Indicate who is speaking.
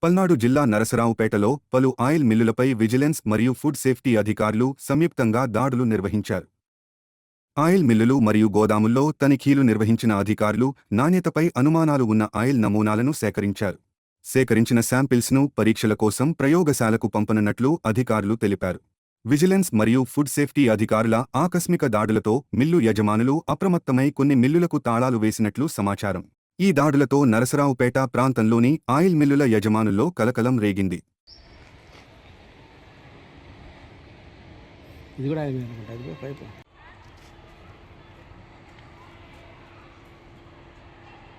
Speaker 1: పల్నాడు జిల్లా నరసరావుపేటలో పలు oil మిల్లులపై vigilance మరియు ఫుడ్ సేఫ్టీ అధికారులు సంయుక్తంగా దాడులు నిర్వహించారు. ఆయిల్ మిల్లులు మరియు గోదాముల్లో తనిఖీలు నిర్వహించిన అధికారులు నాణ్యతపై అనుమానాలు ఉన్న ఆయిల్ నమూనాలను సేకరించారు. సేకరించిన శాంపిల్స్ను పరీక్షల కోసం ప్రయోగశాలకు పంపనున్నట్లు అధికారులు తెలిపారు. విజిలెన్స్ మరియు ఫుడ్ సేఫ్టీ అధికారుల ఆకస్మిక దాడులతో మిల్లు యజమానులు అప్రమత్తమై కొన్ని మిల్లులకు తాళాలు వేసినట్లు సమాచారం. ఈ దాడులతో నరసరావుపేట ప్రాంతంలోని ఆయిల్ మిల్లుల యజమానుల్లో కలకలం రేగింది.
Speaker 2: ఇది కూడా